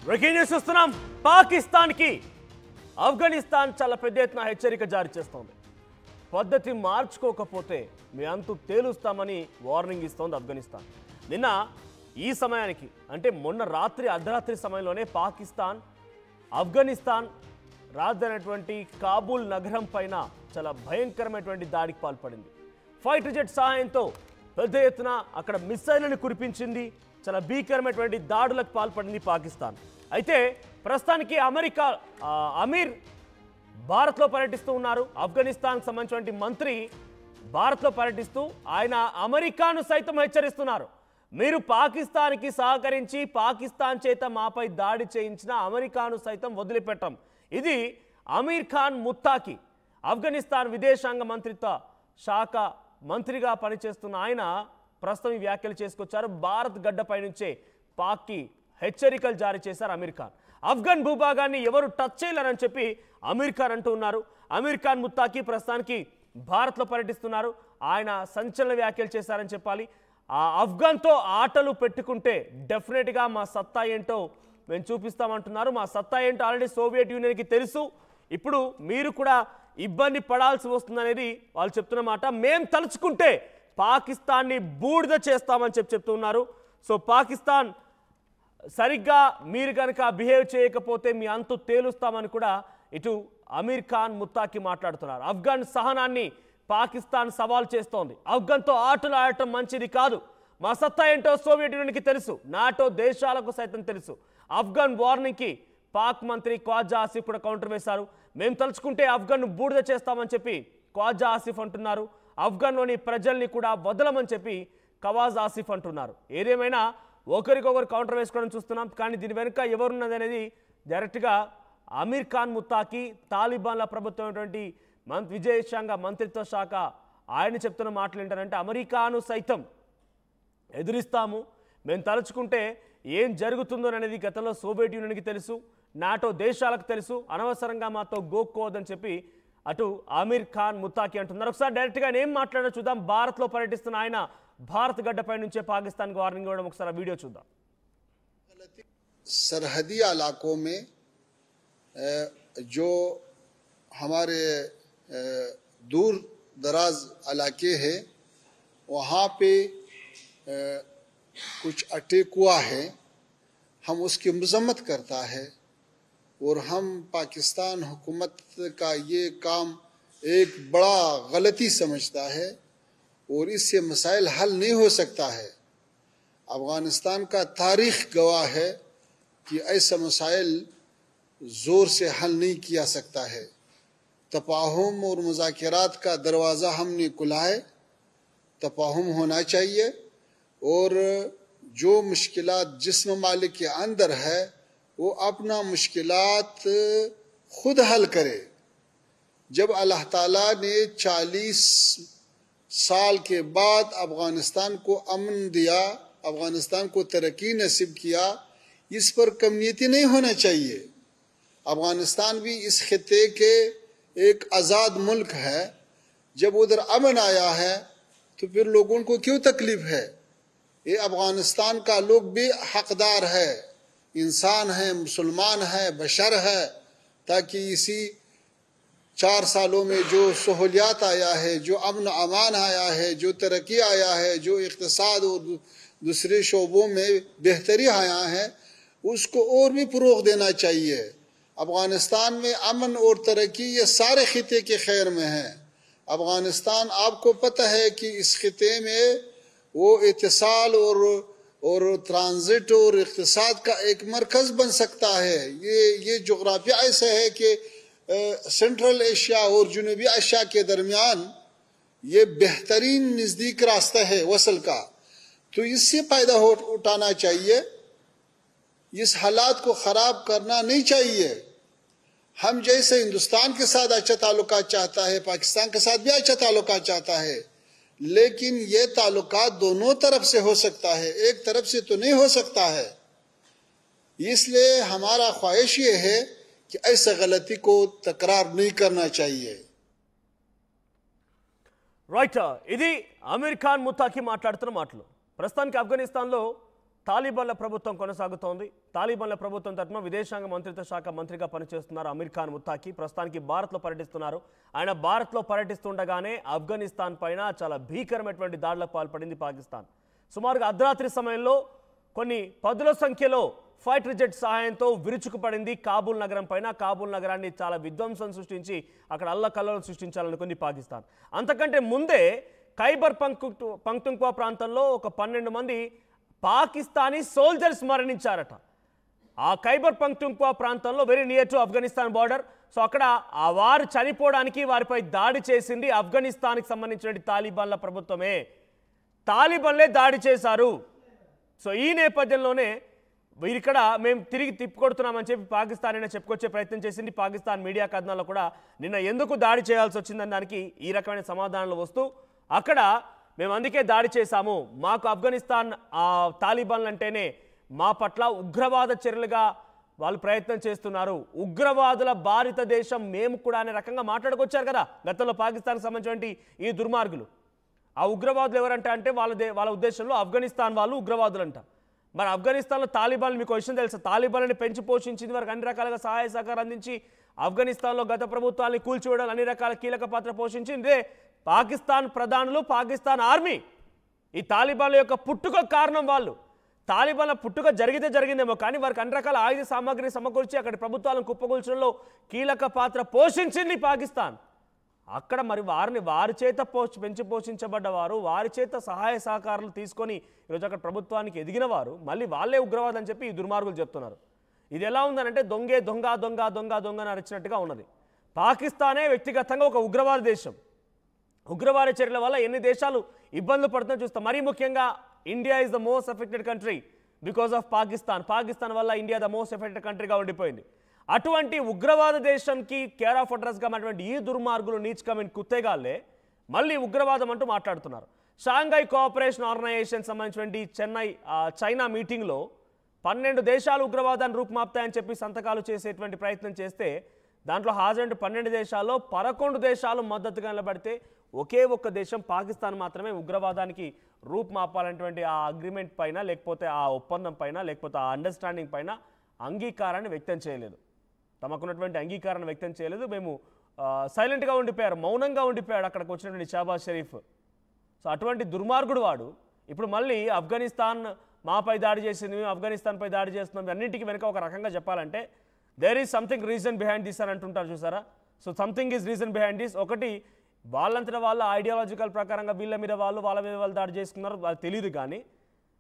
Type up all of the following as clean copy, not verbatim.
Breaking news చూస్తున్నాం. పాకిస్తాన్కి ఆఫ్ఘనిస్తాన్ చాలా పెద్ద ఎత్తున హెచ్చరిక జారీ చేస్తోంది. పద్ధతి మార్చుకోకపోతే మీ అంతు తేలుస్తామని వార్నింగ్ ఇస్తోంది ఆఫ్ఘనిస్తాన్. నిన్న ఈ సమయానికి అంటే మొన్న రాత్రి అర్ధరాత్రి సమయంలోనే పాకిస్తాన్ ఆఫ్ఘనిస్తాన్ రాజధానటువంటి కాబూల్ నగరం పైన చాలా భయంకరమైనటువంటి దాడికి పాల్పడింది. ఫైటర్ జెట్ సహాయంతో పెద్ద ఎత్తున అక్కడ మిసైళ్లను కురిపించింది. చాలా భీకరమైనటువంటి దాడులకు పాల్పడింది పాకిస్తాన్. అయితే ప్రస్తుతానికి అమీర్ భారత్లో పర్యటిస్తూ ఉన్నారు. ఆఫ్ఘనిస్తాన్కి సంబంధించినటువంటి మంత్రి భారత్లో పర్యటిస్తూ ఆయన అమెరికాను సైతం హెచ్చరిస్తున్నారు. మీరు పాకిస్తాన్కి సహకరించి పాకిస్తాన్ చేత మాపై దాడి చేయించిన అమెరికాను సైతం వదిలిపెట్టం. ఇది అమీర్ ఖాన్ ముత్తాకి ఆఫ్ఘనిస్తాన్ విదేశాంగ మంత్రిత్వ శాఖ మంత్రిగా పనిచేస్తున్న ఆయన ప్రస్తుతం ఈ వ్యాఖ్యలు చేసుకొచ్చారు. భారత్ గడ్డపై నుంచే పాక్కి హెచ్చరికలు జారీ చేశారు అమీర్ ఖాన్. ఆఫ్ఘన్ భూభాగాన్ని ఎవరు టచ్ చేయలేరని చెప్పి అమీర్ ఖాన్ అంటూ ఉన్నారు. అమీర్ ఖాన్ ముత్తాకి ప్రస్తుతానికి భారత్లో పర్యటిస్తున్నారు. ఆయన సంచలన వ్యాఖ్యలు చేశారని చెప్పాలి. ఆ ఆఫ్ఘన్తో ఆటలు పెట్టుకుంటే డెఫినెట్గా మా సత్తా ఏంటో మేము చూపిస్తామంటున్నారు. మా సత్తా ఏంటో ఆల్రెడీ సోవియట్ యూనియన్కి తెలుసు. ఇప్పుడు మీరు కూడా ఇబ్బంది పడాల్సి వస్తుందనేది వాళ్ళు చెప్తున్న మాట. మేం తలుచుకుంటే పాకిస్తాన్ని బూడిద చేస్తామని చెప్తున్నారు. సో పాకిస్తాన్ సరిగ్గా మీరు కనుక బిహేవ్ చేయకపోతే మీ అంతు తేలుస్తామని కూడా ఇటు అమీర్ ఖాన్ ముత్తాకి మాట్లాడుతున్నారు. ఆఫ్ఘన్ సహనాన్ని పాకిస్తాన్ సవాల్ చేస్తోంది. ఆఫ్ఘన్తో ఆటలు ఆడటం మంచిది కాదు. మా సత్తా ఏంటో సోవియట్ యూనియన్కి తెలుసు, నాటో దేశాలకు సైతం తెలుసు. ఆఫ్ఘన్ వార్నింగ్కి పాక్ మంత్రి ఖ్వాజా ఆసిఫ్ కూడా కౌంటర్ వేశారు. మేము తలుచుకుంటే ఆఫ్ఘన్ను బూడిద చేస్తామని చెప్పి ఖ్వాజా ఆసిఫ్ అంటున్నారు. ఆఫ్ఘన్లోని ప్రజల్ని కూడా వదలమని చెప్పి ఖవాజ్ ఆసిఫ్ అంటున్నారు. ఏదేమైనా ఒకరికొకరు కౌంటర్ వేసుకోవడం చూస్తున్నాం. కానీ దీని వెనుక ఎవరున్నది అనేది డైరెక్ట్గా అమీర్ ఖాన్ ముత్తాకి తాలిబాన్ల ప్రభుత్వం విదేశాంగ మంత్రిత్వ శాఖ ఆయన చెప్తున్న మాటలు ఏంటంటే అమెరికాను సైతం ఎదురిస్తాము. మేము తలుచుకుంటే ఏం జరుగుతుందో అనేది గతంలో సోవియట్ యూనియన్కి తెలుసు, నాటో దేశాలకు తెలుసు. అనవసరంగా మాతో గోక్కోవద్దని చెప్పి అటు అమీర్ ఖాన్ ముత్తాకి అంటున్నారు. ఒకసారి డైరెక్ట్గా ఏం మాట్లాడో చూద్దాం. భారత్లో పర్యటిస్తున్న ఆయన భారత్ గడ్డపై నుంచే పాకిస్తాన్కి వార్నింగ్ ఇవ్వడం ఒకసారి వీడియో చూద్దాం. सरहदी इलाकों में जो हमारे दूर दराज इलाके हैं वहाँ पे कुछ अटैक हुआ है. हम उसकी मजम्मत करता है और हम पाकिस्तान हुकूमत का ये काम एक बड़ा गलती समझता है और इससे मसाइल हल नहीं हो सकता है. अफ़गानिस्तान का तारीख़ गवाह है कि ऐसा मसाइल ज़ोर से हल नहीं किया सकता है. तफाहुम और मुज़ाकरात का दरवाज़ा हमने खुला है. तफाहुम होना चाहिए और जो मुश्किलात जिस ममालिक के अंदर है वो अपना मुश्किलात खुद हल करे. जब अल्लाह ताला ने 40 साल के बाद अफ़गानिस्तान को अमन दिया, अफ़गानिस्तान को तरक्की नसीब किया, इस पर कमियती नहीं होना चाहिए. अफ़गानिस्तान भी इस खित्ते के एक आज़ाद मुल्क है. जब उधर अमन आया है तो फिर लोगों को क्यों तकलीफ है? ये अफ़गानिस्तान का लोग भी हकदार है, इंसान है, मुसलमान है, बशर है, ताकि इसी 4 सालों में जो सहूलियात आया है, जो अमन अमान आया है, जो तरक्की आया है, जो इक़्तिसाद और दूसरे शोबों में बेहतरी आया है, उसको और भी फ़रोग़ देना चाहिए. अफ़गानिस्तान में अमन और तरक्की ये सारे खिते के खैर में है. अफ़गानिस्तान आपको पता है कि इस खिते में वो इत्तिसाल और ट्रांजिट और इक़्तिसाद का एक मरकज़ बन सकता है. ये जोग्राफिया ऐसा है कि सेंट्रल एशिया और जनूबी एशिया के दरमियान ये बेहतरीन नज़दीक रास्ता है वसल का. तो इससे फ़ायदा उठाना चाहिए. इस हालात को ख़राब करना नहीं चाहिए. हम जैसे हिंदुस्तान के साथ अच्छा ताल्लुकात चाहता है, पाकिस्तान के साथ भी अच्छा ताल्लुकात चाहता है, लेकिन ये ताल्लुकात दोनों तरफ से हो सकता है, एक तरफ से तो नहीं हो सकता है. इसलिए हमारा ख्वाहिश ये है कि ऐसा गलती को तकरार नहीं करना चाहिए. రైట్, ఇది అమీర్ ఖాన్ ముత్తాకి మాట్లాడుతున్న మాటలు. ప్రస్తుతానికి ఆఫ్ఘనిస్తాన్లో తాలిబాన్ల ప్రభుత్వం కొనసాగుతోంది. తాలిబాన్ల ప్రభుత్వం తరఫున విదేశాంగ మంత్రిత్వ శాఖ మంత్రిగా పనిచేస్తున్నారు అమీర్ ఖాన్ ముత్తాకి. ప్రస్తుతానికి భారత్లో పర్యటిస్తున్నారు. ఆయన భారత్లో పర్యటిస్తుండగానే ఆఫ్ఘనిస్తాన్ పైన చాలా భీకరమైనటువంటి దాడులకు పాల్పడింది పాకిస్తాన్. సుమారుగా అర్ధరాత్రి సమయంలో కొన్ని పదుల సంఖ్యలో ఫైటర్ జెట్ సహాయంతో విరుచుకుపడింది కాబూల్ నగరం పైన. కాబూల్ నగరాన్ని చాలా విధ్వంసం సృష్టించి అక్కడ అల్లకల్లోలం సృష్టించాలనుకుంది పాకిస్తాన్. అంతకంటే ముందే ఖైబర్ పఖ్తూన్ఖ్వా ప్రాంతంలో ఒక 12 మంది పాకిస్తానీ సోల్జర్స్ మరణించారట. ఆ ఖైబర్ పఖ్తూన్ఖ్వా ప్రాంతంలో very near to Afghanistan border. So అక్కడ ఆ వారు చనిపోవడానికి వారిపై దాడి చేసింది ఆఫ్ఘనిస్తాన్కి సంబంధించిన తాలిబాన్ల ప్రభుత్వమే. తాలిబాన్లే దాడి చేశారు. సో ఈ నేపథ్యంలోనే ఇక్కడ మేము తిరిగి తిప్పుకొడుతున్నామని చెప్పి పాకిస్తాన్ అయినా చెప్పుకొచ్చే ప్రయత్నం చేసింది. పాకిస్తాన్ మీడియా కథనాల్లో కూడా నిన్న ఎందుకు దాడి చేయాల్సి వచ్చిందని దానికి ఈ రకమైన సమాధానాలు వస్తూ అక్కడ మేము అందుకే దాడి చేశాము, మాకు ఆఫ్ఘనిస్తాన్ తాలిబాన్లు అంటేనే మా పట్ల ఉగ్రవాద చర్యలుగా వాళ్ళు ప్రయత్నం చేస్తున్నారు, ఉగ్రవాదుల భారతదేశం మేము కూడా అనే రకంగా మాట్లాడుకొచ్చారు కదా గతంలో పాకిస్తాన్కి సంబంధించినటువంటి ఈ దుర్మార్గులు. ఆ ఉగ్రవాదులు ఎవరంటే అంటే వాళ్ళ ఉద్దేశంలో ఆఫ్ఘనిస్తాన్ వాళ్ళు ఉగ్రవాదులు అంట. మరి ఆఫ్ఘనిస్తాన్లో తాలిబాన్లు మీకు విషయం తెలుసా? తాలిబాన్లని పెంచి పోషించింది, వారికి అన్ని రకాలుగా సహాయ సహకారం అందించి ఆఫ్ఘనిస్తాన్లో గత ప్రభుత్వాన్ని కూల్చివేయడం అన్ని రకాల కీలక పాత్ర పోషించింది పాకిస్తాన్ ప్రధానులు, పాకిస్తాన్ ఆర్మీ. ఈ తాలిబాన్ల యొక్క పుట్టుక కారణం వాళ్ళు. తాలిబాన్ల పుట్టుక జరిగిందేమో కానీ వారికి అన్ని రకాల ఆయుధ సామాగ్రిని సమకూర్చి అక్కడి ప్రభుత్వాలను కుప్పగొల్చడంలో కీలక పాత్ర పోషించింది పాకిస్తాన్. అక్కడ మరి వారి చేత పెంచి పోషించబడ్డవారు, వారి చేత సహాయ సహకారాలు తీసుకొని ఈరోజు అక్కడ ప్రభుత్వానికి ఎదిగిన వారు మళ్ళీ వాళ్ళే ఉగ్రవాదం అని చెప్పి ఈ దుర్మార్గులు చెప్తున్నారు. ఇది ఎలా ఉందనంటే దొంగే దొంగ దొంగ దొంగ దొంగ అని అరిచినట్టుగా ఉన్నది. పాకిస్తానే వ్యక్తిగతంగా ఒక ఉగ్రవాద దేశం. ఉగ్రవాద చర్యల వల్ల ఎన్ని దేశాలు ఇబ్బందులు పడుతుందో చూస్తాం. మరీ ముఖ్యంగా India is the most affected country because of Pakistan. Pakistan వల్ల ఇండియా ద మోస్ట్ ఎఫెక్టెడ్ కంట్రీగా ఉండిపోయింది. అటువంటి ఉగ్రవాద దేశంకి కేర్ ఆఫ్ అడ్రస్గా ఉన్నటువంటి ఈ దుర్మార్గులు నీచకమైన కుత్తేగాళ్లే మళ్ళీ ఉగ్రవాదం అంటూ మాట్లాడుతున్నారు. షాంఘై కోఆపరేషన్ ఆర్గనైజేషన్ సంబంధించినటువంటి చైనా మీటింగ్లో 12 దేశాలు ఉగ్రవాదాన్ని రూపుమాపుతాయని చెప్పి సంతకాలు చేసేటువంటి ప్రయత్నం చేస్తే దాంట్లో హాజరైన 12 దేశాల్లో 11 దేశాలు మద్దతుగా నిలబడితే ఒకే ఒక్క దేశం పాకిస్తాన్ మాత్రమే ఉగ్రవాదానికి రూపుమాపాలనేటువంటి ఆ అగ్రిమెంట్ పైన, లేకపోతే ఆ ఒప్పందం పైన, లేకపోతే ఆ అండర్స్టాండింగ్ పైన అంగీకారాన్ని వ్యక్తం చేయలేదు. తమకున్నటువంటి అంగీకారాన్ని వ్యక్తం చేయలేదు. మేము సైలెంట్గా ఉండిపోయారు, మౌనంగా ఉండిపోయాడు అక్కడికి వచ్చినటువంటి షాబాజ్ షరీఫ్. సో అటువంటి దుర్మార్గుడు వాడు ఇప్పుడు మళ్ళీ ఆఫ్ఘనిస్తాన్ మాపై దాడి చేసింది, మేము ఆఫ్ఘనిస్తాన్పై దాడి చేస్తున్నాం, అన్నింటికి వెనుక ఒక రకంగా చెప్పాలంటే there is something reason behind this అని అంటుంటారు చూసారా. So something is reason behind this. ఒకటి వాళ్ళంతటా వాళ్ళ ఐడియాలజికల్ ప్రకారంగా వాళ్ళ మీద వాళ్ళు దాడి చేసుకున్నారు, వాళ్ళు తెలియదు. కానీ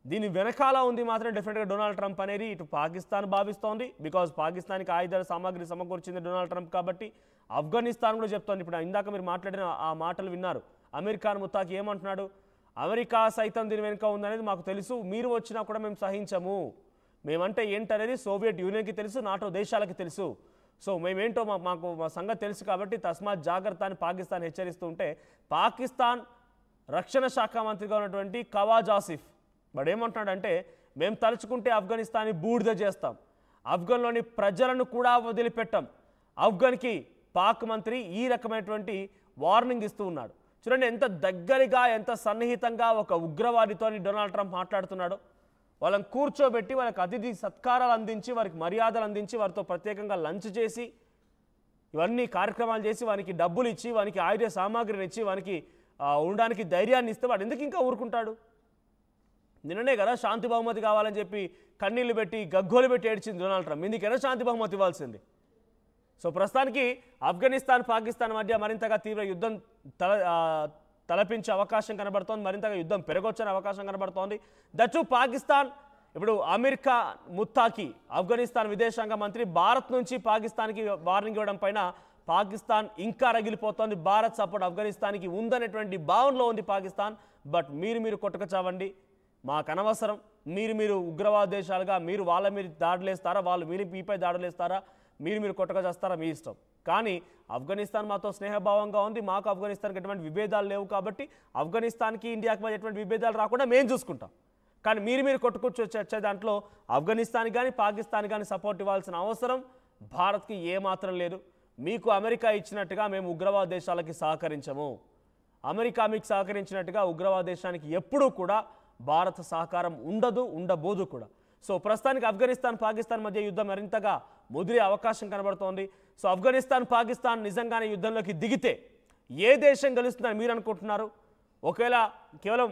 దీని వెనకాల ఉంది మాత్రం డెఫినెట్గా డొనాల్డ్ ట్రంప్ అనేది ఇటు పాకిస్తాన్ భావిస్తోంది. బికాజ్ పాకిస్తాన్కి ఆయుధాల సామాగ్రి సమకూర్చింది డొనాల్డ్ ట్రంప్ కాబట్టి. ఆఫ్ఘనిస్తాన్ కూడా చెప్తోంది. ఇప్పుడు ఇందాక మీరు మాట్లాడిన ఆ మాటలు విన్నారు. అమీర్ ఖాన్ ముత్తాకి ఏమంటున్నాడు? అమెరికా సైతం దీని వెనుక ఉందనేది మాకు తెలుసు, మీరు వచ్చినా కూడా మేము సహించము, మేమంటే ఏంటనేది సోవియట్ యూనియన్కి తెలుసు, నాటో దేశాలకి తెలుసు. సో మేమేంటో మాకు మా సంగతి తెలుసు కాబట్టి తస్మాత్ జాగ్రత్త అని పాకిస్తాన్ హెచ్చరిస్తూ ఉంటే పాకిస్తాన్ రక్షణ శాఖ మంత్రిగా ఉన్నటువంటి ఖవాజ్ ఆసిఫ్ వాడు ఏమంటున్నాడంటే మేము తలుచుకుంటే ఆఫ్ఘనిస్తాన్ని బూడిద చేస్తాం, ఆఫ్ఘన్లోని ప్రజలను కూడా వదిలిపెట్టాం. ఆఫ్ఘన్కి పాక్ మంత్రి ఈ రకమైనటువంటి వార్నింగ్ ఇస్తూ ఉన్నాడు. చూడండి ఎంత దగ్గరగా, ఎంత సన్నిహితంగా ఒక ఉగ్రవాదితో డొనాల్డ్ ట్రంప్ మాట్లాడుతున్నాడు. వాళ్ళని కూర్చోబెట్టి వాళ్ళకి అతిథి సత్కారాలు అందించి, వారికి మర్యాదలు అందించి, వారితో ప్రత్యేకంగా లంచ్ చేసి, ఇవన్నీ కార్యక్రమాలు చేసి, వానికి డబ్బులు ఇచ్చి, వానికి ఆయుధ సామాగ్రిని ఇచ్చి, వానికి ఉండడానికి ధైర్యాన్ని ఇస్తే వాడు ఎందుకు ఇంకా ఊరుకుంటాడు? నిన్ననే కదా శాంతి బహుమతి కావాలని చెప్పి కన్నీళ్లు పెట్టి గగ్గోలు పెట్టి ఏడ్చింది డొనాల్డ్ ట్రంప్. ఇందుకైనా శాంతి బహుమతి ఇవ్వాల్సింది. సో ప్రస్తుతానికి ఆఫ్ఘనిస్తాన్ పాకిస్తాన్ మధ్య మరింతగా తీవ్ర యుద్ధం తలపించే అవకాశం కనబడుతోంది, మరింతగా యుద్ధం పెరగొచ్చని అవకాశం కనబడుతోంది. దట్టు పాకిస్తాన్ ఇప్పుడు అమీర్ ఖాన్ ముత్తాకి ఆఫ్ఘనిస్తాన్ విదేశాంగ మంత్రి భారత్ నుంచి పాకిస్తాన్కి వార్నింగ్ ఇవ్వడం పైన పాకిస్తాన్ ఇంకా రగిలిపోతోంది. భారత్ సపోర్ట్ ఆఫ్ఘనిస్తాన్కి ఉందనేటువంటి భావనలో ఉంది పాకిస్తాన్. బట్ మీరు కొట్టుక చావండి, మాకు అనవసరం, మీరు ఉగ్రవాద దేశాలుగా మీరు వాళ్ళ మీద దాడులేస్తారా, వాళ్ళు మీపై దాడులేస్తారా, మీరు కొట్టగా చేస్తారా మీ ఇష్టం. కానీ ఆఫ్ఘనిస్తాన్ మాతో స్నేహభావంగా ఉంది, మాకు ఆఫ్ఘనిస్తాన్కి ఎటువంటి విభేదాలు లేవు కాబట్టి ఆఫ్ఘనిస్తాన్కి ఇండియాకి మధ్య ఎటువంటి విభేదాలు రాకుండా మేము చూసుకుంటాం. కానీ మీరు కొట్టుకొచ్చి వచ్చే దాంట్లో ఆఫ్ఘనిస్తాన్ కానీ పాకిస్తాన్ కానీ సపోర్ట్ ఇవ్వాల్సిన అవసరం భారత్కి ఏమాత్రం లేదు. మీకు అమెరికా ఇచ్చినట్టుగా మేము ఉగ్రవాద దేశాలకి సహకరించము. అమెరికా మీకు సహకరించినట్టుగా ఉగ్రవాద దేశానికి ఎప్పుడూ కూడా భారత సహకారం ఉండదు, ఉండబోదు కూడా. సో ప్రస్తుతానికి ఆఫ్ఘనిస్తాన్ పాకిస్తాన్ మధ్య యుద్ధం మరింతగా ముదిరే అవకాశం కనబడుతోంది. సో ఆఫ్ఘనిస్తాన్ పాకిస్తాన్ నిజంగానే యుద్ధంలోకి దిగితే ఏ దేశం గెలుస్తుందని మీరు అనుకుంటున్నారు? ఒకవేళ కేవలం